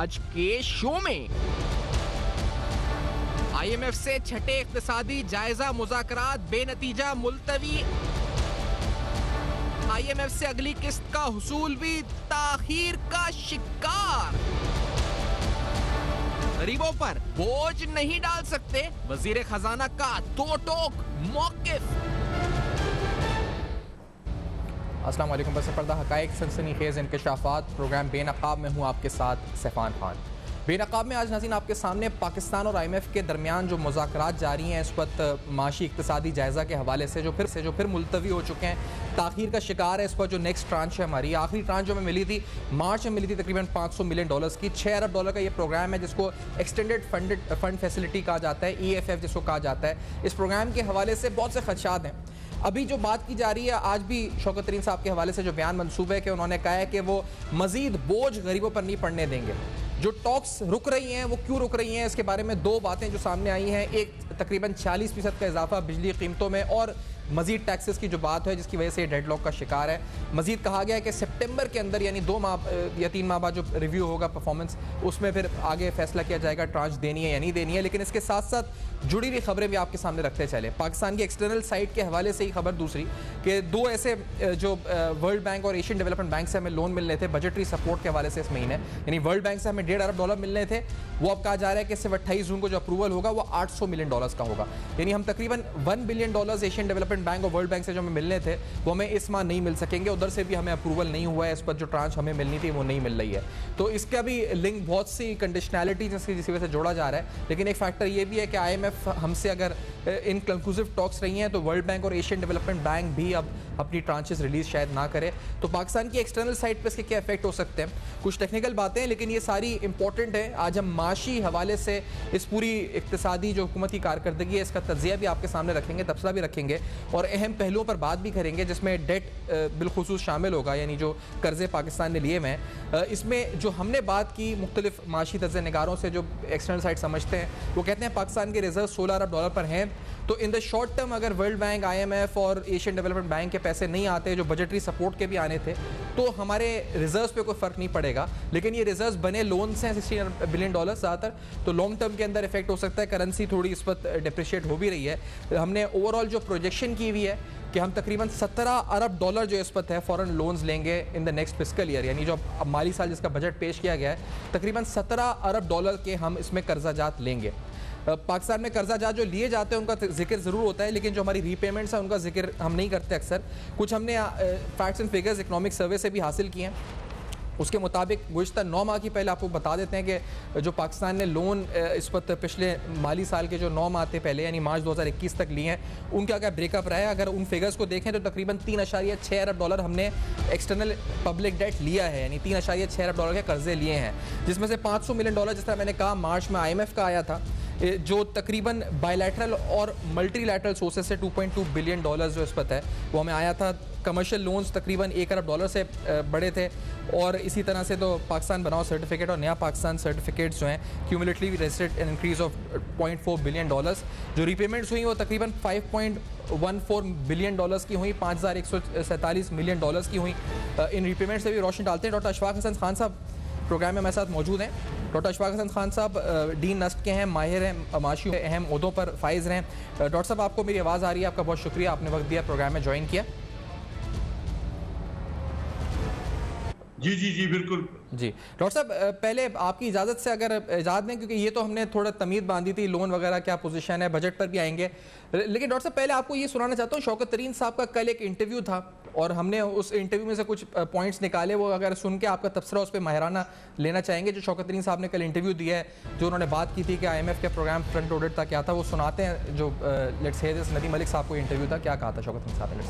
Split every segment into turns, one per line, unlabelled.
आज के शो में। IMF से छठे इक्तिसादी जायजा मुज़ाकरात बेनतीजा मुलतवी। IMF से अगली किस्त का हुसूल भी ताखीर का शिकार। गरीबों पर बोझ नहीं डाल सकते, वजीर खजाना का दो टोक मौकिफ।
अस्सलाम वालेकुम। बस पर्दा हकाइक सनसनीखेज इंकशाफात प्रोग्राम बेनकाब में हूँ आपके साथ सैफान खान। बेनकाब में आज नाज़रीन आपके सामने पाकिस्तान और IMF के दरमियान जो मुज़ाकरात जारी हैं इस वक्त माशी इक्तिसादी जायज़ा के हवाले से जो फिर मुलतवी हो चुके हैं, ताख़ीर का शिकार है। इस पर जो नेक्स्ट ट्रांच है हमारी आखिरी ट्रांच जो हमें मिली थी मार्च में मिली थी तकरीबन $500 मिलियन की। $6 अरब का ये प्रोग्राम है जिसको एक्सटेंडेड फंड फैसिलिटी कहा जाता है, EFF जिसको कहा जाता है। इस प्रोग्राम के हवाले से बहुत से खदशात हैं। अभी जो बात की जा रही है, आज भी शौकत तरीन साहब के हवाले से जो बयान मंसूब है कि उन्होंने कहा है कि वो मजीद बोझ गरीबों पर नहीं पड़ने देंगे। जो टॉक्स रुक रही हैं वो क्यों रुक रही हैं, इसके बारे में दो बातें जो सामने आई हैं। एक तकरीबन 40% का इजाफा बिजली कीमतों में और मजीद टैक्सेस की जो बात है जिसकी वजह से डेडलॉक का शिकार है। मजीद कहा गया है कि सितंबर के अंदर यानी 2 माह या 3 माह बाद जो रिव्यू होगा परफॉर्मेंस, उसमें फिर आगे फैसला किया जाएगा ट्रांच देनी है या नहीं देनी है। लेकिन इसके साथ साथ जुड़ी हुई खबरें भी आपके सामने रखते चले। पाकिस्तान की एक्सटर्नल साइट के हवाले से ही खबर दूसरी कि 2 ऐसे जो वर्ल्ड बैंक और एशियन डेवलपमेंट बैंक से हमें लोन मिलने थे बजटरी सपोर्ट के हवाले से इस महीने, यानी वर्ल्ड बैंक से हमें $1.5 अरब मिलने थे, वो अब कहा जा रहा है कि सिर्फ 28 जून को जो अप्रूवल होगा वो $800 मिलियन का होगा। यानी हम तकरीबन $1 बिलियन एशियन डेवलपमेंट बैंक और वर्ल्ड बैंक से जो हमें मिलने थे वो हमें इस माह नहीं मिल सकेंगे। उधर से भी हमें अप्रूवल नहीं हुआ है, इस पर जो ट्रांच हमें मिलनी थी वो नहीं मिल रही है। तो इसका भी लिंक बहुत सी कंडीशनैलिटी जिसकी वजह से जोड़ा जा रहा है। लेकिन एक फैक्टर ये भी है कि IMF हमसे अगर इनकंक्लूसिव टॉक्स रही हैं तो वर्ल्ड बैंक और एशियन डेवलपमेंट बैंक भी अब अपनी ट्रांचेस रिलीज शायद ना करे। तो पाकिस्तान की एक्सटर्नल साइड पर इसके क्या इफेक्ट हो सकते हैं, कुछ टेक्निकल बातें हैं लेकिन ये सारी इंपॉर्टेंट है। आज हम माशी हवाले से इस पूरी इक्तिसादी जो हुकूमत की कारकर्दगी है इसका तज्जिया भी आपके सामने रखेंगे, तबसरा भी रखेंगे और अहम पहलुओं पर बात भी करेंगे जिसमें डेट बिलखुसूस शामिल होगा, यानी जो कर्जे पाकिस्तान ने लिए हुए हैं। इसमें जो हमने बात की मुख्तलिफ माशी तज्ज़े निगारों से जो एक्सटर्नल साइड समझते हैं वो कहते हैं पाकिस्तान के रिजर्व $16 अरब पर हैं। तो इन द शॉर्ट टर्म अगर वर्ल्ड बैंक, IMF और एशियन डेवलपमेंट बैंक के पैसे नहीं आते जो बजटरी सपोर्ट के भी आने थे तो हमारे रिजर्व्स पे कोई फ़र्क नहीं पड़ेगा। लेकिन ये रिजर्व्स बने लोन से $16 बिलियन ज़्यादातर, तो लॉन्ग टर्म के अंदर इफेक्ट हो सकता है। करेंसी थोड़ी इस वक्त डिप्रिशिएट हो भी रही है। हमने ओवरऑल जो प्रोजेक्शन की हुई है कि हम तकरीबन $17 अरब जो इस वक्त है फॉरेन लोन्स लेंगे in the next fiscal year, यानी जो अब माली साल जिसका बजट पेश किया गया है तकरीबन $17 अरब के हम इसमें कर्जा जात लेंगे। पाकिस्तान में कर्जा जात जो लिए जाते हैं उनका जिक्र ज़रूर होता है लेकिन जो हमारी रीपेमेंट्स हैं उनका जिक्र हम नहीं करते अक्सर। कुछ हमने facts and figures economic survey से भी हासिल किए हैं। उसके मुताबिक गुज़िश्ता 9 माह की पहले आपको बता देते हैं कि जो पाकिस्तान ने लोन इस वक्त पिछले माली साल के जो 9 माह थे पहले यानी मार्च 2021 तक लिए हैं उनका क्या ब्रेकअप रहा है। अगर उन फिगर्स को देखें तो तकरीबन $3.6 अरब हमने एक्सटर्नल पब्लिक डेट लिया है, यानी $3.6 अरब के कर्जे लिए हैं, जिसमें से $500 मिलियन जिस तरह मैंने कहा मार्च में IMF का आया था, जो तकरीबन बायलैटरल और मल्टीलैटरल सोर्सेज से $2.2 बिलियन जो इस वक्त है वो हमें आया था। कमर्शियल लोन्स तकरीबन $1 अरब से बड़े थे और इसी तरह से तो पाकिस्तान बनाओ सर्टिफिकेट और नया पाकिस्तान सर्टिफिकेट्स जो हैं cumulatively registered an increase of $0.4 billion. जो रीपेमेंट्स हुई वो तकरीबन $5.14 बिलियन की हुई, $5,147 मिलियन की हुई। इन रीपेमेंट से भी रोशन डालते हैं। डॉक्टर अशफाक हसन खान साहब प्रोग्राम में हमारे साथ मौजूद हैं। डॉक्टर अशफाक हसन खान साहब डीन नस्ट के हैं, माहिर हैं, माशी अहम ओहदों पर फाइज हैं। डॉक्टर साहब आपको मेरी आवाज़ आ रही है? आपका बहुत शुक्रिया, आपने वक्त दिया, प्रोग्राम में ज्वाइन किया।
जी बिल्कुल
जी डॉक्टर साहब, पहले आपकी इजाज़त से अगर इजाज़त दें क्योंकि ये तो हमने थोड़ा तमीद बांधी थी लोन वगैरह क्या पोजीशन है, बजट पर भी आएंगे। लेकिन डॉक्टर साहब पहले आपको ये सुनाना चाहता हूँ, शौकत तरीन साहब का कल एक इंटरव्यू था और हमने उस इंटरव्यू में से कुछ पॉइंट्स निकाले, वो अगर सुन के आपका तबसरा उस पर माहिराना लेना चाहेंगे। जो शौकत तरीन साहब ने कल इंटरव्यू दिया है, जो उन्होंने बात की थी कि IMF के प्रोग्राम फ्रंट लोडेड था, क्या था वो सुनाते हैं। जो लेट्स से दिस नदी मलिक साहब को इंटरव्यू था, क्या कहा था शौकत तरीन साहब ने?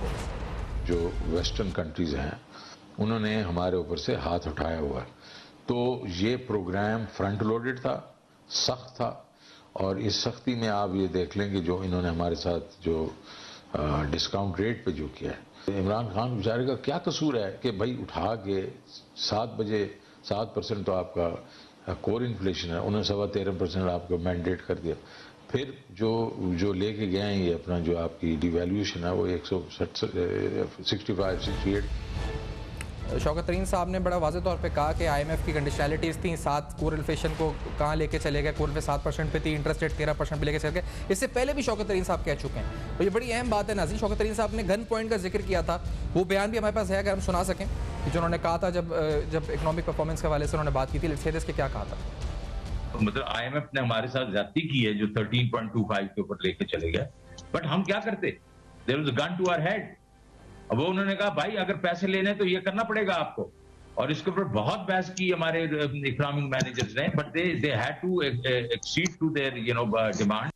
जो वेस्टर्न कंट्रीज़ हैं उन्होंने हमारे ऊपर से हाथ उठाया हुआ है, तो ये प्रोग्राम फ्रंट लोडेड था, सख्त था और इस सख्ती में आप ये देख लें कि जो इन्होंने हमारे साथ जो डिस्काउंट रेट पे जो किया है, इमरान खान बेचारे का क्या कसूर है कि भाई उठा के 7% तो आपका कोर इन्फ्लेशन है, उन्होंने 13.25% आपको मैंडेट कर दिया। फिर जो लेके गए हैं ये अपना जो आपकी डिवैल्यूएशन है वो 165-68
शौकत तरीन साहब ने बड़ा वाज़ेह तौर पे कहा कि IMF की कंडीशनैलिटीज़ थी, 7 कोर इन्फ्लेशन को कहाँ लेके चले गए, कोर पे 7% पे थी, इंटरेस्ट रेट 13% पे लेके चले गए। इससे पहले भी शौकत तरीन साहब कह चुके हैं। तो ये बड़ी अहम बात है नाज़रीन। शौकत तरीन साहब ने गन पॉइंट का जिक्र किया था, वो बयान भी हमारे पास है, अगर हम सुना सकें, जो उन्होंने कहा था जब इकनॉमिक परफॉर्मेंस के हवाले से उन्होंने बात की थी। लेट्स से दिस के क्या कहा था।
मतलब IMF ने हमारे साथ ज्यादती की है जो 13.25 के ऊपर लेके चले गए, बट हम क्या करते? There was a gun to our head. अब वो उन्होंने कहा भाई अगर पैसे लेने तो ये करना पड़ेगा आपको, और इसके ऊपर बहुत बहस की हमारे इकोनॉमिक मैनेजर्स ने, but they had to accede to their demand.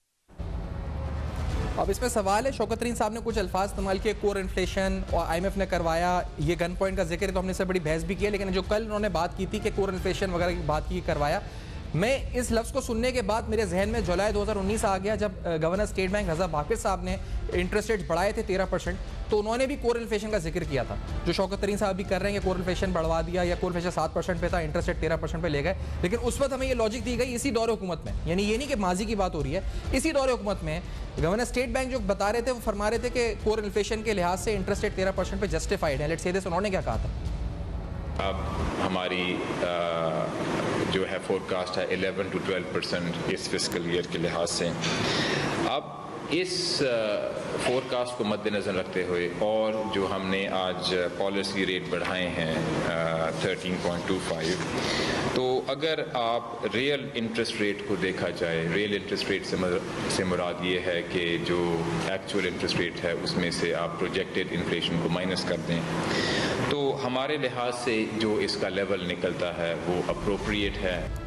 अब इसमें सवाल है, शौकत तरीन साहब ने कुछ अल्फाज इस्तेमाल किए, कोर इन्फ्लेशन, और IMF ने करवाया, ये गन पॉइंट का जिक्र, तो हमने इससे बड़ी बहस भी की है। लेकिन जो कल उन्होंने बात की थी कि कोर इन्फ्लेशन वगैरह की बात की, करवाया, मैं इस लफ्ज़ को सुनने के बाद मेरे जहन में जुलाई 2019 आ गया, जब गवर्नर स्टेट बैंक रजा बाकिर साहब ने इंटरेस्ट रेट बढ़ाए थे 13%, तो उन्होंने भी कोर इन्फ्लेशन का जिक्र किया था, जो शौकत तरीन साहब भी कर रहे हैं कि कोर इन्फ्लेशन बढ़वा दिया, या कोर इन्फ्लेशन 7% पे था, इंटरेस्ट रेट 13% पे ले गए। लेकिन उस वक्त हमें ये लॉजिक दी गई इसी दौर हुकूमत में, यानी ये नहीं कि माजी की बात हो रही है, इसी दौर हुकूमत में गवर्नर स्टेट बैंक जो बता रहे थे, वो फरमा रहे थे कि कोर इन्फ्लेशन के लिहाज से इंटरेस्ट रेट 13% पे जस्टिफाइड है। लेट्स से दिस, उन्होंने क्या कहा था?
अब हमारी जो है फोरकास्ट है 11 to 12% इस फिस्कल ईयर के लिहाज से। अब इस फोरकास्ट को मद्देनज़र रखते हुए और जो हमने आज पॉलिसी रेट बढ़ाए हैं 13.25, तो अगर आप रियल इंटरेस्ट रेट को देखा जाए, रियल इंटरेस्ट रेट से मुराद ये है कि जो एक्चुअल इंटरेस्ट रेट है उसमें से आप प्रोजेक्टेड इन्फ्लेशन को माइनस कर दें, तो हमारे लिहाज से जो इसका लेवल निकलता है वो अप्रोप्रिएट है।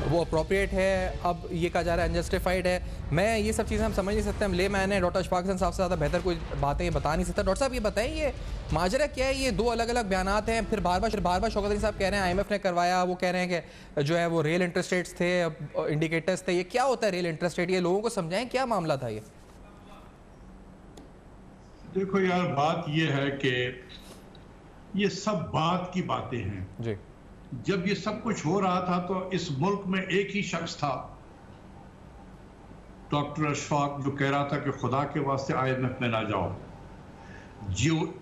वो अप्रोप्रिएट है। अब ये कहा जा रहा है अनजस्टिफाइड है। मैं ये सब चीज़ें हम समझ नहीं सकते, हम ले मैंने डॉक्टर अशफाक हसन साहब से ज़्यादा बेहतर कोई बातें ये बता नहीं सकता। डॉक्टर साहब ये बताएं, ये माजरा क्या है? ये दो अलग अलग बयानात हैं, फिर बार बार शौकत अली साहब कह रहे हैं IMF ने करवाया, वो कह रहे हैं कि जो है वो रियल इंटरेस्ट रेट्स थे, इंडिकेटर्स थे। ये क्या होता है रियल इंटरेस्ट रेट? ये लोगों को समझाएं, क्या मामला था ये?
देखो यार, बात ये है कि ये सब बात की बातें हैं
जी।
जब ये सब कुछ हो रहा था तो इस मुल्क में एक ही शख्स था, डॉक्टर अशफाक, जो कह रहा था कि खुदा के वास्ते IMF में ना जाओ। जियो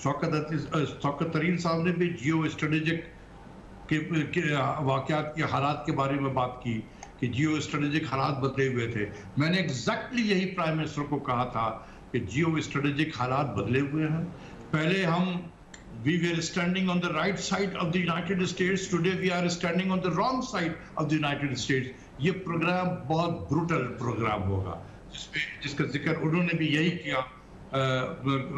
शौकत तरीन साहब ने भी जियो स्ट्रेटेजिक के वाक़यात के हालात के बारे में बात की कि जियो स्ट्रेटेजिक हालात बदले हुए थे। मैंने एग्जैक्टली यही प्राइम मिनिस्टर को कहा था कि जियो स्ट्रेटेजिक हालात बदले हुए हैं। पहले हम we were standing on the right side of the United States, today we are standing on the wrong side of the United States। ये प्रोग्राम बहुत ब्रूटल प्रोग्राम होगा, जिसका जिक्र उन्होंने भी यही किया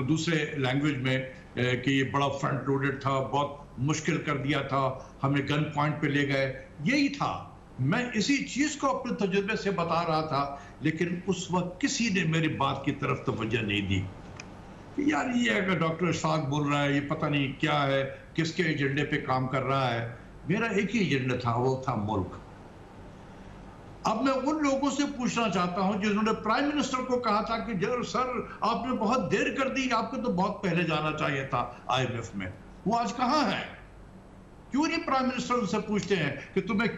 दूसरे लैंग्वेज में कि ये बड़ा फ्रंट लोडेड था, बहुत मुश्किल कर दिया था, हमें गन पॉइंट पे ले गए। यही था, मैं इसी चीज को अपने तजुर्बे से बता रहा था, लेकिन उस वक्त किसी ने मेरी बात की तरफ तवज्जो नहीं दी कि यार ये अगर डॉक्टर अशफाक बोल रहा है, ये पता नहीं क्या है, किसके एजेंडे पे काम कर रहा है। मेरा एक ही एजेंडा था, वो था मुल्क। अब मैं उन लोगों से पूछना चाहता हूं जिन्होंने प्राइम मिनिस्टर को कहा था कि सर आपने बहुत देर कर दी, आपको तो बहुत पहले जाना चाहिए था IMF में। वो आज कहां है? क्यों नहीं प्राइम मिनिस्टर उनसे पूछते हैं कि तुमने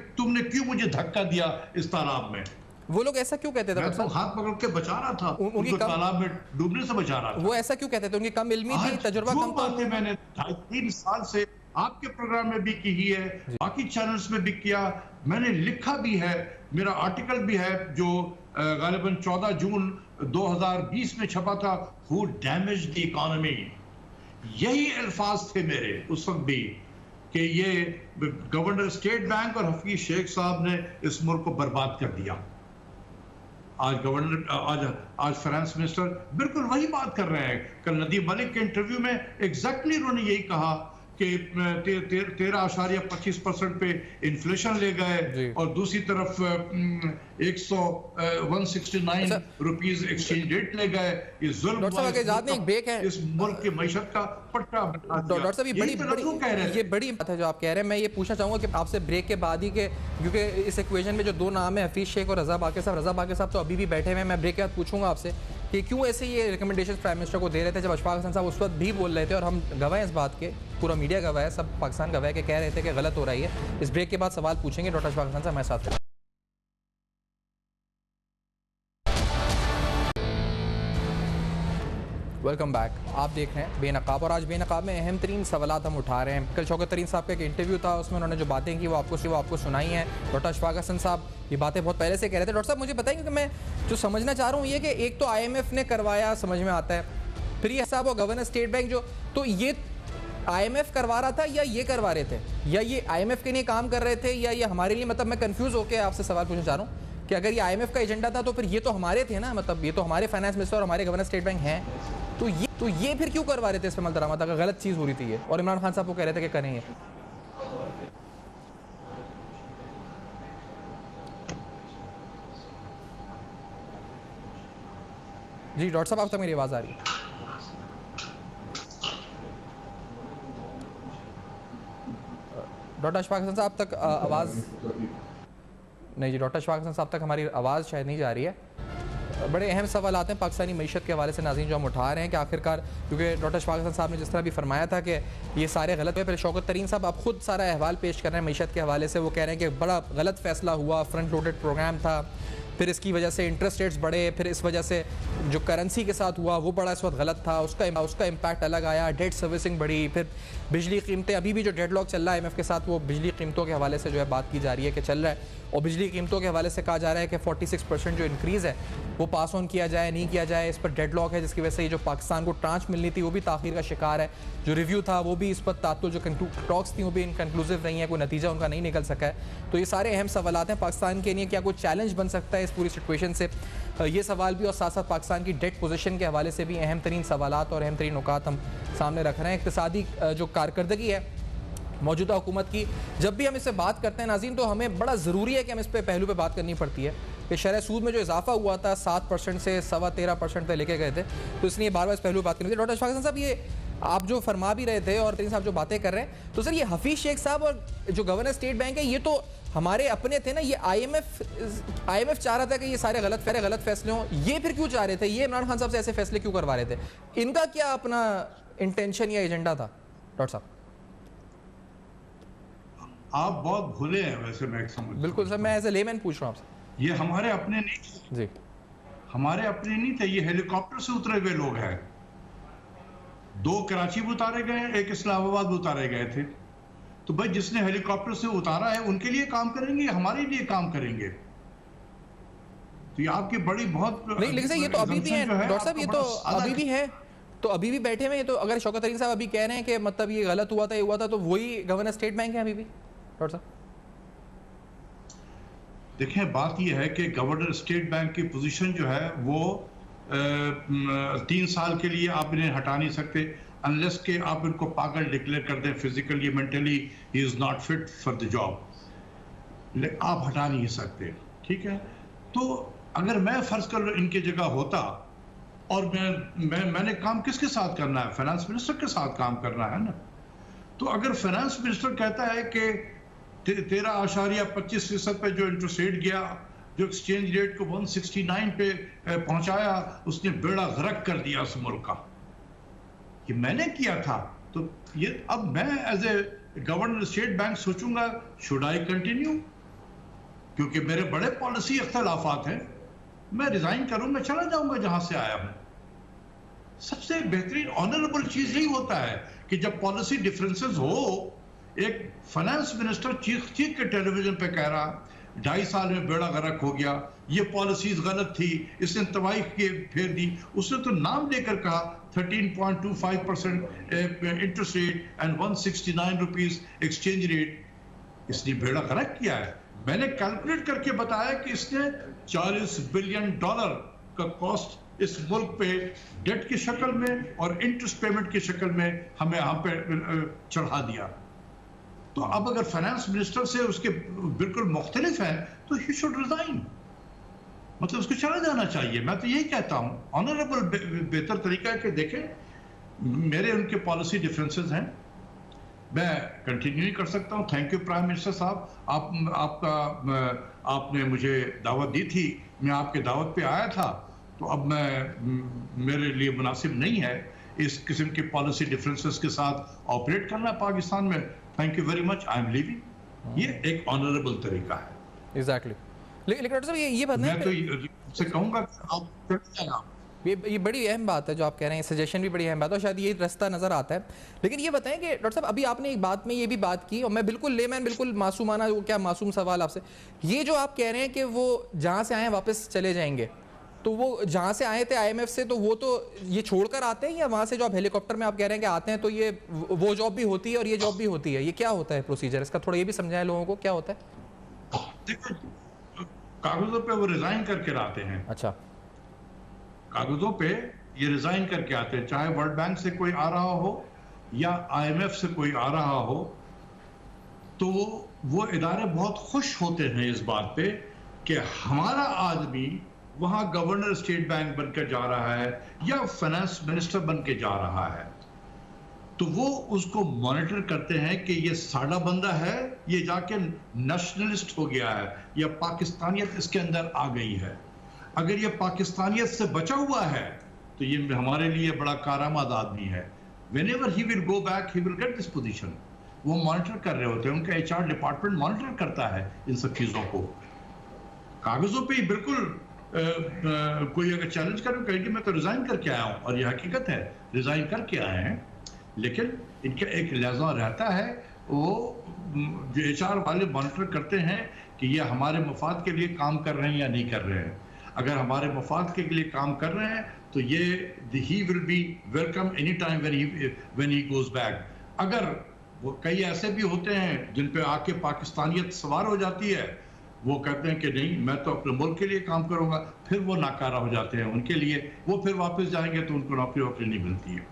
क्यों मुझे धक्का दिया इस तालाब में?
वो लोग ऐसा क्यों कहते थे?
मैं तो हाथ पकड़ के बचा रहा था, उनको तालाब में डूबने से बचा रहा था।
वो ऐसा क्यों कहते थे? उनकी कम इल्मी थी, तजुर्बा कम था।
बातें मैंने 3 साल से आपके प्रोग्राम में भी की है, बाकी चैनल्स में भी किया, मैंने लिखा भी है, मेरा आर्टिकल भी है जो गालिबन 14 जून 2020 में छपा था, हु डैमेज द इकोनॉमी। यही अल्फाज थे मेरे उस वक्त भी कि ये गवर्नर स्टेट बैंक और हफीज शेख साहब ने इस मुल्क को बर्बाद कर दिया। आज गवर्नर आज फाइनेंस मिनिस्टर बिल्कुल वही बात कर रहे हैं। कल नदीम मलिक के इंटरव्यू में एग्जैक्टली उन्होंने यही कहा कि 13.25% पे इन्फ्लेशन ले गए और दूसरी तरफ 169 रुपीस एक्सचेंज रेट ले गए। ये जुल्म इस मुल्क की मईशत का पट्टा बता दिया।
डॉक्टर साहब, ये बड़ी बात है जो आप कह रहे हैं। मैं ये पूछना चाहूंगा कि आपसे ब्रेक के बाद ही के, क्योंकि इस इक्वेशन में जो दो नाम है हफीज शेख और रजा बाकिर साहब, रजा बाकिर साहब तो अभी भी बैठे हुए हैं। मैं ब्रेक के बाद पूछूंगा आपसे कि क्यों ऐसे ये रिकमेंडेशन प्राइम मिनिस्टर को दे रहे थे, जब अशफाक हसन साहब उस वक्त भी बोल रहे थे और हम गवाह हैं इस बात के, पूरा मीडिया गवाह है, सब पाकिस्तान गवाह है कि कह रहे थे कि गलत हो रही है। इस ब्रेक के बाद सवाल पूछेंगे डॉक्टर अशफाक हसन साहब हमारे साथ। Welcome back. आप देख रहे हैं बेनकाब, और आज बेनकाब में अहम तरीन सवालात हम उठा रहे हैं। कल शौकत तरीन साहब का एक इंटरव्यू था, उसमें उन्होंने जो बातें की वो आपको सुनाई हैं। डॉक्टर अशफाक हसन साहब ये बातें बहुत पहले से कह रहे थे। डॉक्टर साहब मुझे बताएंगे कि मैं जो समझना चाह रहा हूँ ये कि एक तो IMF ने करवाया, समझ में आता है, फिर ये साहब और गवर्नर स्टेट बैंक जो, तो ये IMF करवा रहा था या ये करवा रहे थे, या ये IMF के लिए काम कर रहे थे, या ये हमारे लिए, मतलब मैं कंफ्यूज होकर आपसे सवाल पूछना चाह रहा हूँ कि अगर ये IMF का एजेंडा था तो फिर ये तो हमारे थे ना, मतलब ये तो हमारे फाइनेंस मिनिस्टर और हमारे गवर्नर स्टेट बैंक हैं, तो ये फिर क्यों करवा रहे थे इसमें दरामद, अगर गलत चीज़ हो रही थी ये, और इमरान खान साहब को कह रहे थे कि करें ये। जी डॉक्टर साहब, आप तक मेरी आवाज़ आ रही है? डॉक्टर अशफाक हसन साहब तक आवाज़ नहीं जी, डॉक्टर अशफाक हसन साहब तक हमारी आवाज़ शायद नहीं जा रही है। बड़े अहम सवाल आते हैं पाकिस्तानी मईशत के हवाले से नाज़रीन, जो हम उठा रहे हैं कि आखिरकार, क्योंकि डॉक्टर अशफाक हसन साहब ने जिस तरह भी फरमाया था कि ये सारे गलत है, फिर शौकत तरीन साहब आप खुद सारा अहवाल पेश कर रहे हैं मईशत के हवाले से। वो कह रहे हैं कि बड़ा गलत फैसला हुआ, फ्रंट लोडेड प्रोग्राम था, फिर इसकी वजह से इंटरेस्ट रेट्स बढ़े, फिर इस वजह से जो करेंसी के साथ हुआ वो बड़ा इस वक्त गलत था, उसका इम्पैक्ट अलग आया, डेट सर्विसिंग बढ़ी, फिर बिजली कीमतें, अभी भी जो डेडलॉक चल रहा है IMF के साथ, वो बिजली कीमतों के हवाले से जो है बात की जा रही है कि चल रहा है, और बिजली कीमतों के हवाले से कहा जा रहा है कि 46% जो इंक्रीज़ है वो पास ऑन किया जाए, नहीं किया जाए, इस पर डेडलॉक है, जिसकी वजह से ये जो पाकिस्तान को ट्रांच मिलनी थी वो भी ताख़ीर का शिकार है। जो रिव्यू था वो भी इस पर तातुल, जो टॉक्स थी वो भी इनकन्क्लूसिव नहीं है, कोई नतीजा उनका नहीं निकल सका है। तो ये सारे अहम सवालात हैं पाकिस्तान के लिए, क्या कोई चैलेंज बन सकता है इस पूरी सिचुएशन से, ये सवाल भी, और साथ साथ पाकिस्तान की डेट पोजीशन के हवाले से भी अहम तरीन सवालात और अहम तरीन नुकात हम सामने रख रहे हैं। इक़्तिसादी जो कारकर्दगी है मौजूदा हुकूमत की, जब भी हम इससे बात करते हैं नाज़रीन, तो हमें बड़ा ज़रूरी है कि हम इस पे पहलू पे बात करनी पड़ती है कि शरह सूद में जो इजाफा हुआ था 7% से 13.25% पे लेके गए थे, तो इसलिए बार बार इस पहलू पे बात करनी थी। डॉक्टर अशफाक हसन साहब, ये आप जो फरमा भी रहे थे और तरीन साहब जो बातें कर रहे हैं, तो सर ये हफीज़ शेख साहब और जो गवर्नर स्टेट बैंक है ये तो हमारे अपने थे ना, ये IMF चाह रहा था कि ये सारे गलत फैसले हों, ये फिर क्यों चाह रहे थे, ये इमरान खान साहब से ऐसे फैसले क्यों करवा रहे थे, इनका क्या अपना इंटेंशन या एजेंडा था? डॉक्टर साहब
आप बहुत भूले हैं वैसे, मैं समझ,
बिल्कुल सर, मैं एज ए लेमैन पूछ रहा हूँ आपसे।
ये हमारे अपने नहीं थे
जी,
हमारे अपने नहीं थे, ये हेलीकॉप्टर से उतरे हुए लोग हैं। 2 कराची में उतारे गए, एक इस्लामाबाद में उतारे गए थे। तो भाई जिसने हेलीकॉप्टर से उतारा है उनके लिए काम करेंगे, हमारे लिए काम करेंगे? तो ये आपकी बड़ी बहुत
नहीं, लेकिन ये तो अभी भी है डॉक्टर साहब, ये तो अभी भी है, तो अभी भी बैठे हुए हैं। तो अगर शौकत तरीन साहब अभी कह रहे हैं कि मतलब ये गलत हुआ था, ये हुआ था, तो वही गवर्नर स्टेट बैंक है अभी भी डॉक्टर साहब?
देखें, बात यह है कि गवर्नर स्टेट बैंक की पोजीशन जो है वो 3 साल के लिए आप इन्हें हटा नहीं सकते, अनलेस के आप इनको पागल डिक्लेयर कर दें, physically mentally he is not fit for the job, आप हटा नहीं सकते, ठीक है? तो अगर मैं फर्ज कर लो इनकी जगह होता, और मैंने काम किसके साथ करना है? फाइनेंस मिनिस्टर के साथ काम करना है ना। तो अगर फाइनेंस मिनिस्टर कहता है कि 13.25% पे जो इंटरेस्ट रेट गया, जो एक्सचेंज रेट को 169 पे पहुंचाया, उसने बेड़ा गर्क कर दिया उस मुल्क का, ये मैंने किया था। तो ये अब मैं as a governor state bank सोचूंगा, शुड आई कंटिन्यू? क्योंकि मेरे बड़े पॉलिसी इख्तलाफात हैं, मैं रिजाइन करूं, मैं चला जाऊंगा जहां से आया हूं। सबसे बेहतरीन ऑनरेबल चीज नहीं होता है कि जब पॉलिसी डिफरेंसेस हो, एक फाइनेंस मिनिस्टर चीख के टेलीविजन पे कह रहा 2.5 साल में बेड़ा गर्क हो गया, ये पॉलिसीज गलत थी, इसने तबाही फेर दी। उसने तो नाम लेकर कहा 13.25% interest rate and 169 rupees exchange rate, इसने बेड़ा गर्क किया है। मैंने कैलकुलेट करके बताया कि इसने $40 बिलियन का कॉस्ट इस मुल्क पे डेट की शक्ल में और इंटरेस्ट पेमेंट की शक्ल में हमें यहाँ पे चढ़ा दिया। तो अब अगर फाइनेंस मिनिस्टर से उसके बिल्कुल मुख्तलिफ है तो ही शुड रिजाइन, मतलब उसको चला जाना चाहिए। मैं तो यही कहता हूँ, ऑनरेबल बेहतर तरीका है कि देखें मेरे उनके पॉलिसी डिफरेंसेस हैं, मैं कंटिन्यू नहीं कर सकता हूँ। थैंक यू प्राइम मिनिस्टर साहब, आपने मुझे दावत दी थी, मैं आपके दावत पे आया था, तो अब मेरे लिए मुनासिब नहीं है इस किस्म के पॉलिसी डिफरेंसेस के साथ ऑपरेट करना पाकिस्तान में। Thank you very much, I am leaving. ये एक ऑनरेबल तरीका है।
एग्जैक्टली। लेकिन डॉक्टर साहब ये बात
मैं तो से कहूंगा कि आप चले जाना,
ये बड़ी अहम बात है जो आप कह रहे हैं, सजेशन भी बड़ी अहम बात है और शायद ये रास्ता नज़र आता है। लेकिन ये बताएं कि डॉक्टर साहब, अभी आपने एक बात में ये भी बात की और मैं बिल्कुल लेमैन, बिल्कुल मासूमाना, वो क्या मासूम सवाल आपसे, ये जो आप कह रहे हैं कि वो जहाँ से आए हैं वापस चले जाएंगे, तो वो जहाँ से आए थे IMF से, तो वो तो ये छोड़कर आते हैं या वहाँ से जो आप हेलीकॉप्टर में आप कह रहे हैं कि आते हैं तो ये वो जॉब भी होती है और ये जॉब भी होती है, ये क्या होता है प्रोसीजर? इसका थोड़ा ये भी समझाएं लोगों को, क्या होता है?
देखो, कागजों पे वो रिजाइन करके आते हैं।
अच्छा,
कागजों पे ये रिजाइन करके आते हैं, चाहे वर्ल्ड बैंक से कोई आ रहा हो या IMF से कोई आ रहा हो, तो वो इदारे बहुत खुश होते हैं इस बात पे कि हमारा आदमी वहां गवर्नर स्टेट बैंक बनकर जा रहा है या फाइनेंस मिनिस्टर बन के जा रहा है, तो वो उसको मॉनिटर करते हैं कि ये साड़ा बंदा है, ये जाके नेशनलिस्ट हो गया है या पाकिस्तानियत इसके अंदर आ गई है। अगर ये पाकिस्तानियत से बचा हुआ है तो ये हमारे लिए बड़ा कारामद आदमी है। Whenever he will go back, he will get this position। वो मॉनिटर कर रहे होते हैं, उनका HR डिपार्टमेंट मॉनिटर करता है इन सब चीजों को। कागजों पे ही बिल्कुल कोई अगर चैलेंज करे कहेंगे मैं तो रिजाइन करके आया हूं, और ये हकीकत है, रिजाइन करके आए हैं, लेकिन इनका एक लिहाजा रहता है, वो जो HR वाले मॉनिटर करते हैं कि ये हमारे मफाद के लिए काम कर रहे हैं या नहीं कर रहे हैं। अगर हमारे मफाद के लिए काम कर रहे हैं तो ये he will be welcome any time when he goes back. अगर वो कई ऐसे भी होते हैं जिन पे आके पाकिस्तानियत सवार हो जाती है, वो कहते हैं कि नहीं मैं तो अपने मुल्क के लिए काम करूंगा, फिर वो नाकारा हो जाते हैं उनके लिए, वो फिर वापस जाएंगे तो उनको नौकरी नहीं मिलती है।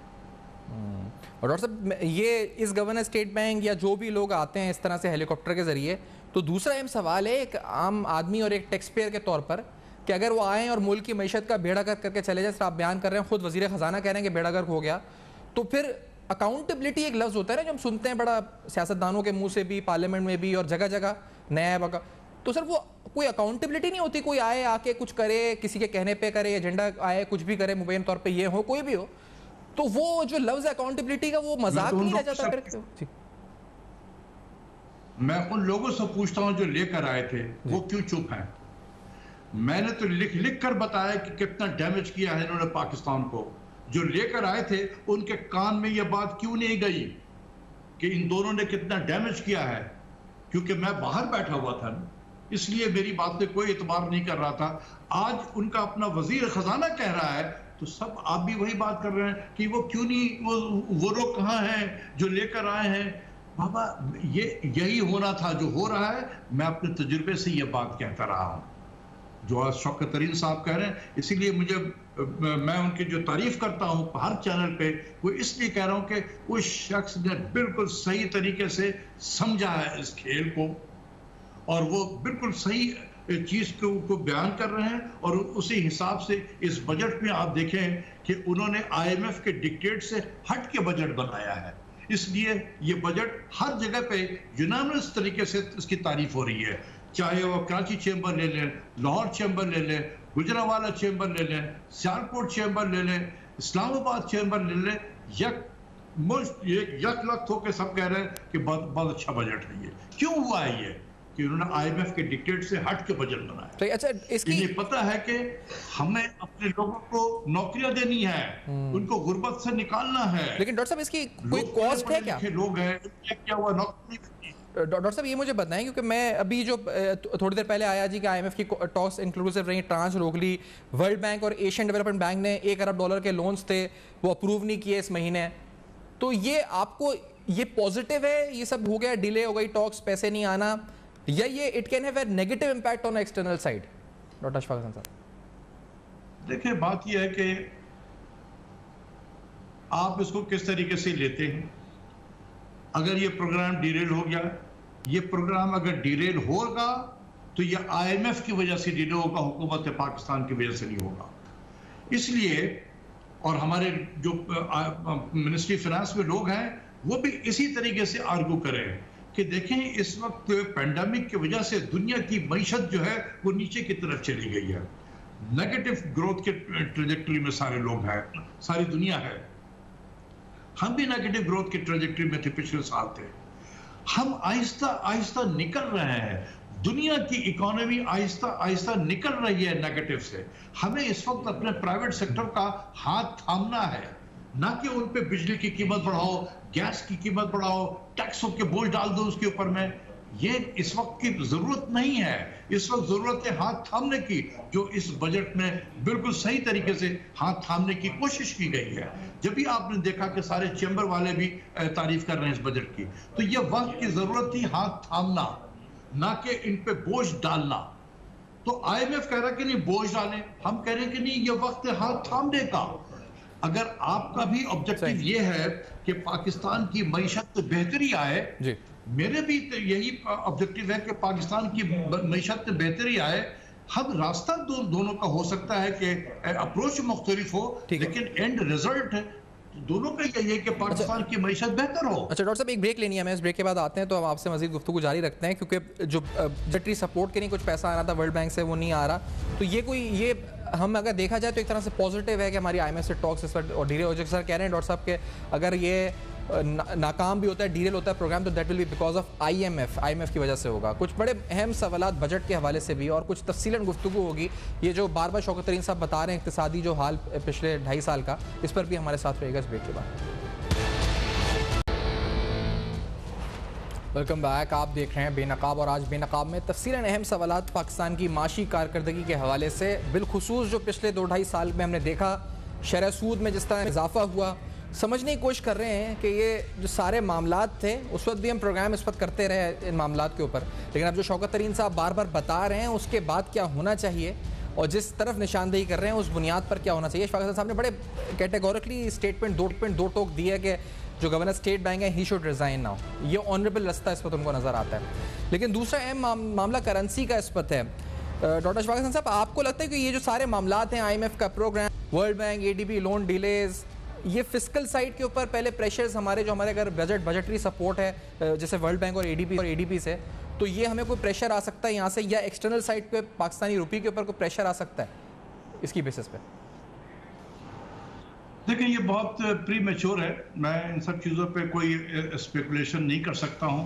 और डॉक्टर साहब, ये इस गवर्नर स्टेट बैंक या जो भी लोग आते हैं इस तरह से हेलीकॉप्टर के जरिए, तो दूसरा अहम सवाल है एक आम आदमी और एक टैक्स पेयर के तौर पर कि अगर वो आएँ और मुल्क की मईशत का बेड़ा गर्क करके चले जाए, आप बयान कर रहे हैं, खुद वज़ीर ख़जाना कह रहे हैं कि बेड़ा गर्क हो गया, तो फिर अकाउंटेबिलिटी एक लफ्ज़ होता है ना जो हम सुनते हैं बड़ा सियासतदानों के मुंह से भी, पार्लियामेंट में भी और जगह जगह नया बका, तो सर वो कोई अकाउंटेबिलिटी नहीं होती? कोई आए आके कुछ करे, किसी के कहने पे करे, एजेंडा आए कुछ भी करे, मुबैन तौर पे ये हो, कोई भी हो, तो वो जो लफ्ज़ अकाउंटेबिलिटी का वो मजाक नहीं रह जाता फिर?
मैं उन लोगों से पूछता हूं जो लेकर आए थे, वो क्यों चुप हैं? मैंने तो लिख कर बताया कि कितना डैमेज किया है इन्होंने पाकिस्तान को। जो लेकर आए थे उनके कान में यह बात क्यों नहीं गई कि इन दोनों ने कितना डैमेज किया है? क्योंकि मैं बाहर बैठा हुआ था, इसलिए मेरी बात पे कोई एतबार नहीं कर रहा था। आज उनका अपना वजीर खजाना कह रहा है तो सब आप भी वही बात कर रहे हैं कि वो क्यों नहीं, वो लोग कहाँ हैं जो लेकर आए हैं? बाबा, ये यही होना था जो हो रहा है। मैं अपने तजुर्बे से ये बात कहता रहा हूँ जो आज शौकत तरीन साहब कह रहे हैं, इसीलिए मैं उनकी जो तारीफ करता हूँ हर चैनल पे, वो इसलिए कह रहा हूँ कि उस शख्स ने बिल्कुल सही तरीके से समझा है इस खेल को और वो बिल्कुल सही चीज को बयान कर रहे हैं। और उसी हिसाब से इस बजट में आप देखें कि उन्होंने IMF के डिक्टेट से हट के बजट बनाया है, इसलिए ये बजट हर जगह पे यूनानिमस तरीके से इसकी तारीफ हो रही है। चाहे वो कराची चैम्बर ले लें, लाहौर चैम्बर ले लें, गुजरावाला चैम्बर ले लें, सियालकोट चैम्बर ले लें, इस्लामाबाद चैम्बर ले लें, यकलख्त होकर सब कह रहे हैं कि बहुत अच्छा बजट है। ये क्यों हुआ है? ये कि उन्होंने IMF के डिक्टेट से हट के बजट बनाया।
तो अच्छा,
इन्हें पता है कि हमें अपने लोगों को नौकरियां देनी है, उनको गुर्बत से निकालना है।
लेकिन डॉक्टर साहब, इसकी कोई कॉस्ट है क्या?
लोग हैं, क्या हुआ, नौकरी।
डॉक्टर साहब ये मुझे बताएं, क्योंकि मैं अभी जो थोड़ी देर पहले आया जी कि IMF की टॉक्स इंक्लूसिव रही, ट्रांस रोक ली, वर्ल्ड बैंक और एशियन डेवलपमेंट बैंक ने $1 अरब के लोन्स थे वो अप्रूव नहीं किए इस महीने, तो ये आपको ये पॉजिटिव है, ये सब हो गया, डिले हो गई टॉक्स, पैसे नहीं आना, या ये it can have a negative impact on external side? Doctor Ashfaq Hasan sahab,
देखिए बात यह है कि आप इसको किस तरीके से लेते हैं। अगर ये प्रोग्राम डिरेल हो गया, ये प्रोग्राम अगर डिरेल होगा तो ये IMF की वजह से डिले होगा, हुकूमत पाकिस्तान की वजह से नहीं होगा। इसलिए और हमारे जो मिनिस्ट्री फाइनेंस में लोग हैं वो भी इसी तरीके से आर्गू करें कि देखें इस वक्त पेंडेमिक की वजह से दुनिया की मईशत जो है वो नीचे की तरफ चली गई है, नेगेटिव ग्रोथ के ट्रेजेक्टरी में सारे लोग हैं, सारी दुनिया है। हम भी नेगेटिव ग्रोथ की ट्रेजेक्टरी में थे, पिछले साल थे। हम आहिस्ता आहिस्ता निकल रहे हैं। दुनिया की इकोनॉमी आहिस्ता आहिस्ता निकल रही है नेगेटिव से। हमें इस वक्त अपने प्राइवेट सेक्टर का हाथ थामना है, ना कि उन पे बिजली की कीमत बढ़ाओ, गैस की कीमत बढ़ाओ, टैक्सों के बोझ डाल दो उसके ऊपर में। ये इस वक्त की जरूरत नहीं है। इस वक्त जरूरत है हाथ थामने की, जो इस बजट में बिल्कुल सही तरीके से हाथ थामने की कोशिश की गई है। जब भी आपने देखा कि सारे चैम्बर वाले भी तारीफ कर रहे हैं इस बजट की, तो ये वक्त की जरूरत थी हाथ थामना, ना कि इन पे बोझ डालना। तो IMF कह रहा है कि नहीं बोझ डालें, हम कह रहे हैं कि नहीं, ये वक्त है हाथ थामने का। अगर आपका भी ऑब्जेक्टिव ये है कि पाकिस्तान की मईशत में बेहतरी आए जी, मेरे भी तो यही ऑब्जेक्टिव है कि पाकिस्तान की मईशत में बेहतरी आए। हम रास्ता दोनों का हो सकता है कि अप्रोच मुख्तलिफ हो, लेकिन एंड रिजल्ट दोनों का यही है कि पाकिस्तान की मईशत बेहतर हो।
अच्छा डॉक्टर साहब, एक ब्रेक लेनी है, हमें इस ब्रेक के बाद आते हैं तो हम आपसे मजीद गुफ्तगू जारी रखते हैं, क्योंकि जो बजटरी सपोर्ट के लिए कुछ पैसा आना था वर्ल्ड बैंक से वो नहीं आ रहा। तो ये हम अगर देखा जाए तो एक तरह से पॉजिटिव है कि हमारी IMF से टॉक्स इस पर और डीले हो जाए। सर कह रहे हैं डॉक्टर साहब के अगर ये नाकाम भी होता है, डीरेल होता है प्रोग्राम, तो that will be because of IMF की वजह से होगा। कुछ बड़े अहम सवालात बजट के हवाले से भी और कुछ तफसीलन गुफ्तगू होगी। ये जो बार बार शौकत तरीन साहब बता रहे हैं इक्तिसादी जो हाल पिछले 2.5 साल का, इस पर भी हमारे साथ रहेगा इस ब्रेक के बाद। वेलकम बैक, आप देख रहे हैं बेनकाब, और आज बेनकाब में तफसीलन अहम सवालात पाकिस्तान की माशी कारकर्दगी के हवाले से, बिलखुसूस जो पिछले 2-2.5 साल में हमने देखा शरह सूद में जिस तरह इजाफा हुआ, समझने की कोशिश कर रहे हैं कि ये जो सारे मामलात थे उस वक्त भी हम प्रोग्राम इस वक्त करते रहे इन मामलात के ऊपर, लेकिन अब जो शौकत तरीन साहब बार बार बता रहे हैं उसके बाद क्या होना चाहिए और जिस तरफ निशानदेही कर रहे हैं उस बुनियाद पर क्या होना चाहिए। शौकत साहब ने बड़े कैटेगोरिकली स्टेटमेंट दो टोक दिए कि जो गवर्नर स्टेट बैंक है ही शुड रिज़ाइन नाउ, ये ऑनरेबल रास्ता इस वक्त उनको नज़र आता है। लेकिन दूसरा अहम मामला करेंसी का इस वक्त है। डॉक्टर शफाकत साहब, आपको लगता है कि ये जो सारे मामलात हैं, IMF का program, world bank, ADB loan delays, ये फिस्कल साइड के ऊपर पहले प्रेशर्स हमारे अगर बजटरी सपोर्ट है जैसे वर्ल्ड बैंक और ADB से, तो ये हमें कोई प्रेशर आ सकता है यहाँ से, या एक्सटर्नल साइड पे पाकिस्तानी रुपये के ऊपर कोई प्रेशर आ सकता है इसकी बेसिस पे?
देखिए, ये बहुत प्री मैच्योर है। मैं इन सब चीज़ों पे कोई स्पेकुलेशन नहीं कर सकता हूँ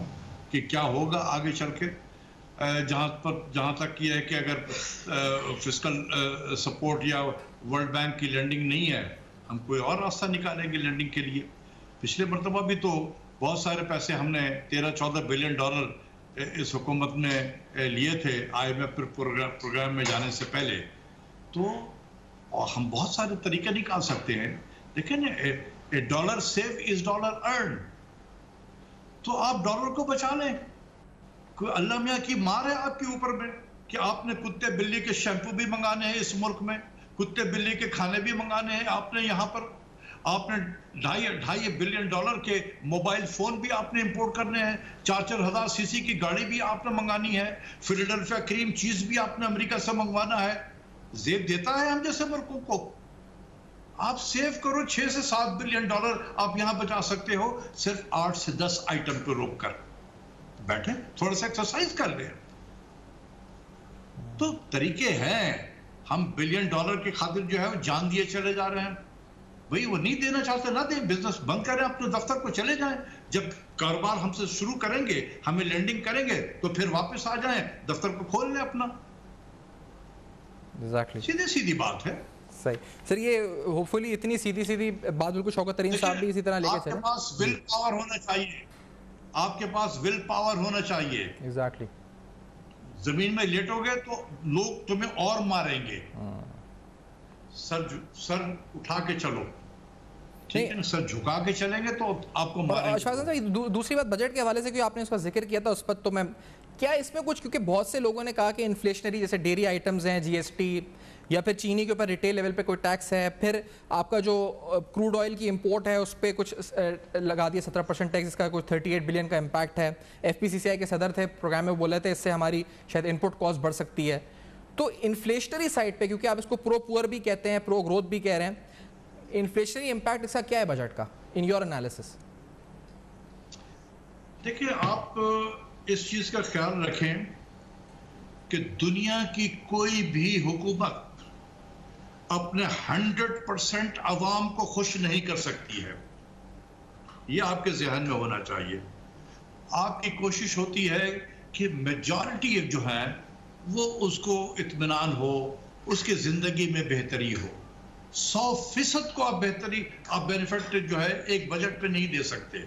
कि क्या होगा आगे चल के। जहाँ तक ये है कि अगर फिस्कल सपोर्ट या वर्ल्ड बैंक की लैंडिंग नहीं है, हम कोई और रास्ता निकालेंगे लैंडिंग के लिए। पिछले मरतबा भी तो बहुत सारे पैसे हमने 13-14 बिलियन डॉलर इस हुकूमत में लिए थे IMF प्रोग्राम में जाने से पहले। तो और हम बहुत सारे तरीके निकाल सकते हैं, लेकिन a dollar save is dollar earn. तो आप डॉलर को बचा लें। कोई अल्लाह मियाँ की मार है आपके ऊपर में कि आपने कुत्ते बिल्ली के शैम्पू भी मंगाने हैं इस मुल्क में, कुत्ते बिल्ली के खाने भी मंगाने हैं आपने यहाँ पर, आपने 2.5 बिलियन डॉलर के मोबाइल फोन भी आपने इंपोर्ट करने हैं, 4-4 हज़ार सीसी की गाड़ी भी आपने मंगानी है, फिलाडेल्फिया क्रीम चीज भी आपने अमेरिका से मंगवाना है। जेब देता है हम जैसे मुल्कों को। आप सेव करो 6 से 7 बिलियन डॉलर आप यहां बचा सकते हो, सिर्फ 8 से 10 आइटम पे रोक कर बैठे, थोड़ा सा एक्सरसाइज कर ले। तो तरीके हैं। हम बिलियन डॉलर की खातिर जो है वो जान दिए चले जा रहे हैं। वही वो नहीं देना चाहते ना दें, बिजनेस बंद करें, अपने दफ्तर को चले जाएं। जब कारोबार हमसे शुरू करेंगे, हमें लैंडिंग करेंगे, तो फिर वापस आ जाएं, दफ्तर को खोल लें अपना।
Exactly.
सीधी बात है।
सही सर, ये होपफुली इतनी सीधी बात बिल्कुल शौकत तरीन साहब भी इसी तरह लेके चले।
आपके पास विल पावर होना चाहिए, आपके पास विल पावर होना चाहिए।
एग्जैक्टली।
जमीन में लेटोगे तो लोग तुम्हें और मारेंगे। सर उठा के चलो, ठीक है ना, सर झुका के चलेंगे तो आपको मारेंगे।
दूसरी बात बजट के हवाले से, क्योंकि आपने उसका जिक्र किया था, उस पर तो मैं क्या इसमें कुछ, क्योंकि बहुत से लोगों ने कहा कि इन्फ्लेशनरी जैसे डेयरी आइटम्स हैं, GST, या फिर चीनी के ऊपर रिटेल लेवल पे कोई टैक्स है, फिर आपका जो क्रूड ऑयल की इंपोर्ट है उस पर कुछ लगा दिया 17% टैक्स, इसका कुछ 38 बिलियन का इम्पैक्ट है। FPCCI के सदर थे प्रोग्राम में, बोले थे इससे हमारी शायद इनपुट कॉस्ट बढ़ सकती है। तो इन्फ्लेशनरी साइड पे, क्योंकि आप इसको प्रो पुअर भी कहते हैं, प्रो ग्रोथ भी कह रहे हैं, इन्फ्लेशनरी इम्पैक्ट इसका क्या है बजट का इन योर एनालिसिस?
देखिए, आप इस चीज का ख्याल रखें कि दुनिया की कोई भी हुकूमत अपने 100% अवाम को खुश नहीं कर सकती है। यह आपके जहन में होना चाहिए। आपकी कोशिश होती है कि मेजॉरिटी जो है वो उसको इत्मीनान हो, उसकी जिंदगी में बेहतरी हो। 100% को आप बेनिफिट जो है एक बजट पे नहीं दे सकते।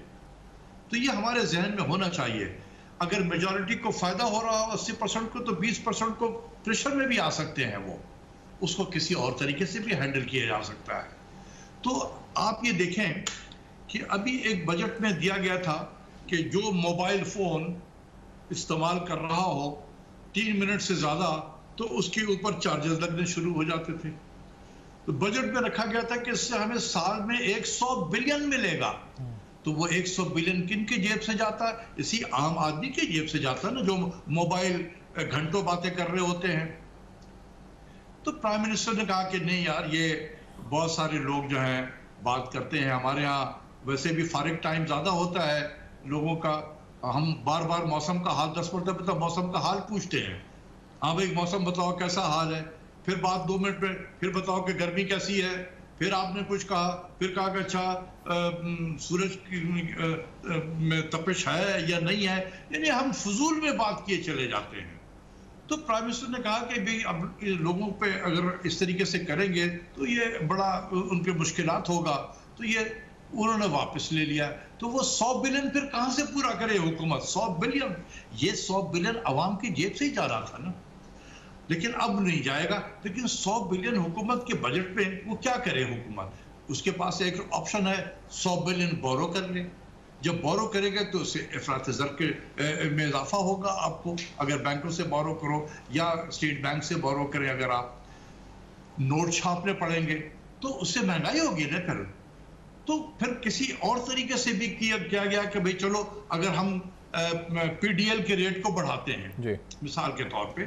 तो ये हमारे जहन में होना चाहिए। अगर मेजॉरिटी को फायदा हो रहा हो 80% को, तो 20% को प्रेशर में भी आ सकते हैं, वो उसको किसी और तरीके से भी हैंडल किया जा सकता है। तो आप ये देखें कि अभी एक बजट में दिया गया था कि जो मोबाइल फोन इस्तेमाल कर रहा हो 3 मिनट से ज्यादा, तो उसके ऊपर चार्जेस लगने शुरू हो जाते थे। तो बजट में रखा गया था कि इससे हमें साल में 100 बिलियन मिलेगा। तो वो 100 बिलियन किन की जेब से जाता है? इसी आम आदमी की जेब से जाता है ना, जो मोबाइल घंटों बातें कर रहे होते हैं। तो प्राइम मिनिस्टर ने कहा कि नहीं यार, ये बहुत सारे लोग जो हैं बात करते हैं, हमारे यहाँ वैसे भी फारिग टाइम ज्यादा होता है लोगों का, हम बार बार मौसम का हाल 10 मिनट में मौसम का हाल पूछते हैं। हाँ भाई मौसम बताओ कैसा हाल है, फिर बात 2 मिनट में फिर बताओ कि गर्मी कैसी है, फिर आपने कुछ कहा, फिर कहा कि अच्छा सूरज में तपिश है या नहीं है, यानी हम फजूल में बात किए चले जाते हैं। तो प्राइम मिनिस्टर ने कहा कि भाई अब लोगों पे अगर इस तरीके से करेंगे तो ये बड़ा उनके मुश्किलात होगा, तो ये उन्होंने वापस ले लिया। तो वो 100 बिलियन फिर कहां से पूरा करे हुकूमत? 100 बिलियन, ये 100 बिलियन अवाम की जेब से ही जा रहा था ना, लेकिन अब नहीं जाएगा। लेकिन 100 बिलियन हुकूमत के बजट में वो क्या करे हुकूमत? उसके पास एक ऑप्शन है, 100 बिलियन बोरो कर ले। जब बोरो करेगा तो उससे इफरात-ए-ज़र के में इजाफा होगा। आपको अगर बैंकों से बोरो करो या स्टेट बैंक से बोरो करें, अगर आप नोट छापने पड़ेंगे तो उससे महंगाई होगी ना। तो फिर किसी और तरीके से भी किया गया कि भाई चलो अगर हम पीडीएल के रेट को बढ़ाते हैं जी, मिसाल के तौर पे,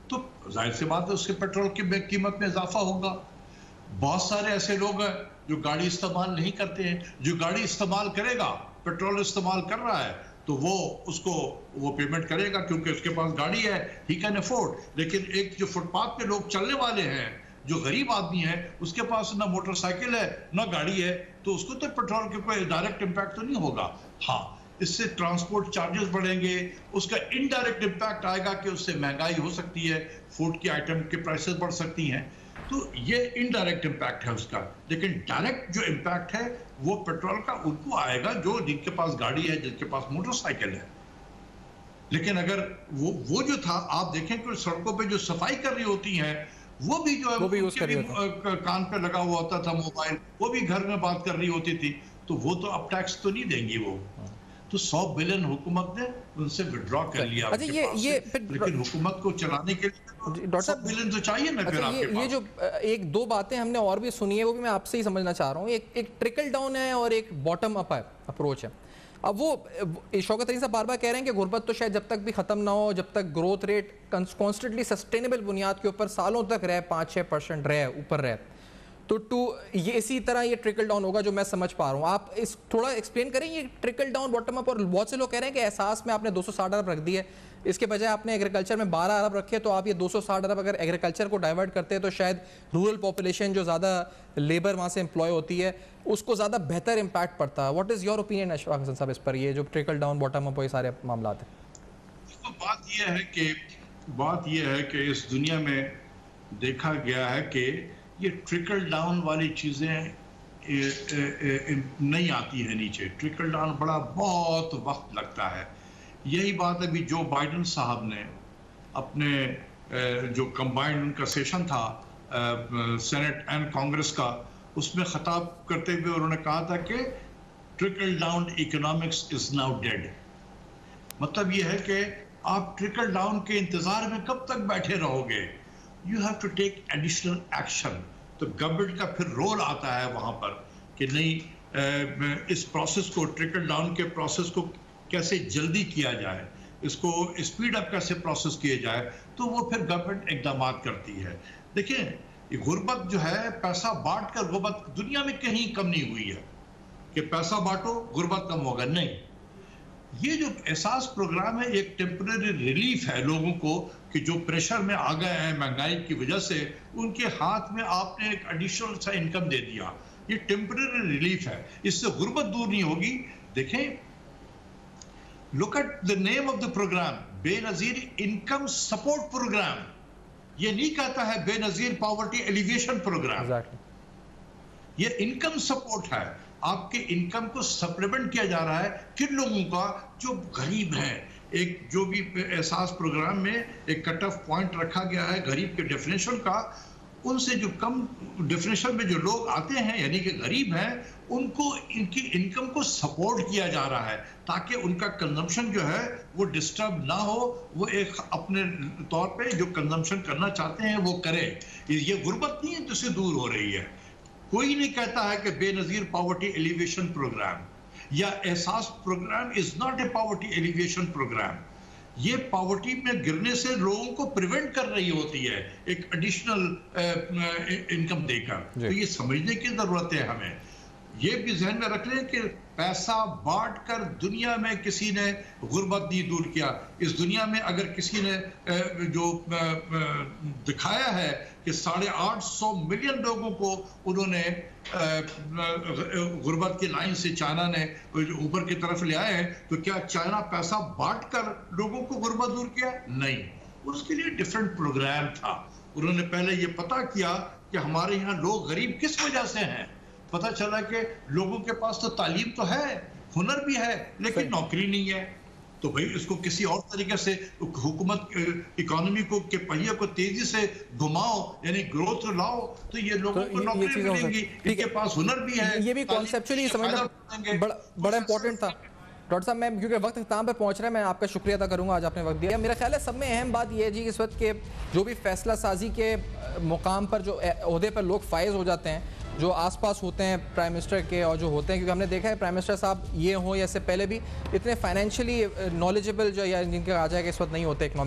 तो जाहिर सी बात है उसके पेट्रोल की कीमत में इजाफा होगा। बहुत सारे ऐसे लोग हैं जो गाड़ी इस्तेमाल नहीं करते हैं। जो गाड़ी इस्तेमाल करेगा, पेट्रोल इस्तेमाल कर रहा है, तो वो पेमेंट करेगा क्योंकि उसके पास गाड़ी है, ही कैन अफोर्ड। लेकिन एक जो फुटपाथ पे लोग चलने वाले हैं, जो गरीब आदमी है, उसके पास ना मोटरसाइकिल है ना गाड़ी है, तो उसको तो पेट्रोल के कोई डायरेक्ट इम्पैक्ट तो नहीं होगा। हाँ, इससे ट्रांसपोर्ट चार्जेस बढ़ेंगे, उसका इनडायरेक्ट इम्पैक्ट आएगा कि उससे महंगाई हो सकती है, फूड की आइटम के प्राइसेस बढ़ सकती हैं। तो ये इनडायरेक्ट इम्पैक्ट है उसका। लेकिन डायरेक्ट जो इम्पैक्ट है वो पेट्रोल का उनको आएगा जो जिनके पास गाड़ी है, जिनके पास मोटरसाइकिल है। लेकिन अगर वो जो था, आप देखें कि सड़कों पे जो सफाई कर रही होती हैं, वो भी जो है वो भी कान पे लगा हुआ होता था मोबाइल, वो भी घर में बात कर रही होती थी, तो वो तो अब टैक्स तो नहीं देंगी वो। तो 100 बिलियन हुकूमत ने उनसे विड्रॉ कर लिया। अच्छा, लेकिन हुकूमत को चलाने के लिए डॉक्टर 100 बिलियन तो चाहिए ना। फिर आपके पास
ये जो एक दो बातें हमने और भी सुनी है, वो भी मैं आपसे ही समझना चाह रहा हूँ। एक ट्रिकल डाउन है और एक बॉटम अप अप्रोच है। अब वो शौकत अली साहब बार बार कह रहे हैं कि गुर्बत तो शायद जब तक भी खत्म ना हो, जब तक ग्रोथ रेट कॉन्स्टेंटली सस्टेनेबल बुनियाद के ऊपर सालों तक रहे, 5-6% रहे, ऊपर रहे, तो ये इसी तरह ये ट्रिकल डाउन होगा, जो मैं समझ पा रहा हूँ। आप इस थोड़ा एक्सप्लेन करें ये ट्रिकल डाउन, बॉटम अप। और बहुत से लोग कह रहे हैं कि एहसास में आपने 260 अरब रख दिए, इसके बजाय आपने एग्रीकल्चर में 12 अरब रखे, तो आप ये 260 अरब अगर एग्रीकल्चर को डाइवर्ट करते हैं तो शायद रूरल पॉपुलेशन जो ज़्यादा लेबर वहाँ से एम्प्लॉय होती है उसको ज़्यादा बेहतर इम्पैक्ट पड़ता है। What is your opinion Ashfaq Hasan sahab इस पर, ये जो ट्रिकल डाउन बॉटम अप ये सारे मामला हैं?
तो बात यह है कि इस दुनिया में देखा गया है कि ये ट्रिकल डाउन वाली चीज़ें नहीं आती है नीचे। ट्रिकल डाउन बड़ा बहुत वक्त लगता है। यही बात अभी जो बाइडन साहब ने अपने जो कंबाइंड उनका सेशन था सेनेट एंड कांग्रेस का, उसमें खिताब करते हुए उन्होंने कहा था कि trickle down economics is now dead. मतलब ये है कि आप ट्रिकल डाउन के इंतजार में कब तक बैठे रहोगे? You have to take additional action. तो गवर्नमेंट का फिर रोल आता है वहां पर कि नहीं, इस प्रोसेस को, ट्रिकल डाउन के प्रोसेस को कैसे जल्दी किया जाए, इसको स्पीड अप कैसे प्रोसेस किया जाए, तो वो फिर गवर्नमेंट इकदाम करती है। देखिए, ये गुर्बत जो है, पैसा बांट कर गुर्बत दुनिया में कहीं कम नहीं हुई है कि पैसा बांटो गुर्बत कम होगा, नहीं। ये जो एहसास प्रोग्राम है एक टेम्पररी रिलीफ है लोगों को कि जो प्रेशर में आ गए हैं महंगाई की वजह से, उनके हाथ में आपने एक एडिशनल सा इनकम दे दिया। ये टेम्पररी रिलीफ है, इससे गुर्बत दूर नहीं होगी। देखें, look at the name of the program, Benazir income support program. ये नहीं कहता है बेनजीर पॉवर्टी एलिवेशन प्रोग्राम। ये इनकम सपोर्ट है, आपके इनकम को सप्लीमेंट किया जा रहा है किन लोगों का, जो गरीब हैं। एक जो भी एहसास प्रोग्राम में एक कट ऑफ पॉइंट रखा गया है गरीब के डेफिनेशन का, उनसे जो कम डेफिनेशन में जो लोग आते हैं यानी कि गरीब हैं, उनको इनकी इनकम को सपोर्ट किया जा रहा है ताकि उनका कंजम्पशन जो है वो डिस्टर्ब ना हो, वो एक अपने तौर पे जो कंजम्पशन करना चाहते हैं वो करें। ये गुर्बत नहीं है जिससे दूर हो रही है। कोई नहीं कहता है कि बेनजीर पॉवर्टी एलिवेशन प्रोग्राम या Ehsaas program is not a poverty alleviation program. ये पॉवर्टी में गिरने से लोगों को प्रिवेंट कर रही होती है एक एडिशनल इनकम देकर। तो ये समझने की जरूरत है हमें। ये भी जहन में रख लें कि पैसा बांट कर दुनिया में किसी ने गुर्बत नहीं दूर किया। इस दुनिया में अगर किसी ने जो दिखाया है कि 850 मिलियन लोगों को उन्होंने गुर्बत की लाइन से चाइना ने ऊपर की तरफ ले आए हैं, तो क्या चाइना पैसा बांट कर लोगों को गुर्बत दूर किया? नहीं, उसके लिए डिफरेंट प्रोग्राम था। उन्होंने पहले ये पता किया कि हमारे यहाँ लोग गरीब किस वजह से हैं। पता चला कि लोगों के पास तो तालीम तो है, हुनर भी है, लेकिन नौकरी नहीं है। तो भाई इसको किसी और तरीके से हुकूमत इकोनॉमी को के पहिए को तेजी से घुमाओ, यानी ग्रोथ लाओ, तो ये लोगों को नौकरी मिलेगी, इनके पास हुनर भी है।
ये भी कॉन्सेप्चुअली समझना बड़ा इंपॉर्टेंट था। डॉक्टर साहब, मैं क्योंकि वक्त इख्तिताम पे पहुंच रहा है, मैं आपका शुक्रिया अदा करूंगा, आज आपने वक्त दिया। मेरा ख्याल है सब में अहम बात यह है जी, इस वक्त के जो भी फैसला साजी के मुकाम पर जो ओहदे पर लोग फायज हो जाते हैं, जो आसपास होते हैं प्राइम मिनिस्टर के और जो होते हैं, क्योंकि हमने देखा है प्राइम मिनिस्टर साहब ये हों या इससे पहले भी इतने फाइनेंशियली नॉलेजेबल जो या जिनका आ जाएगा इस वक्त नहीं होते इकनॉमी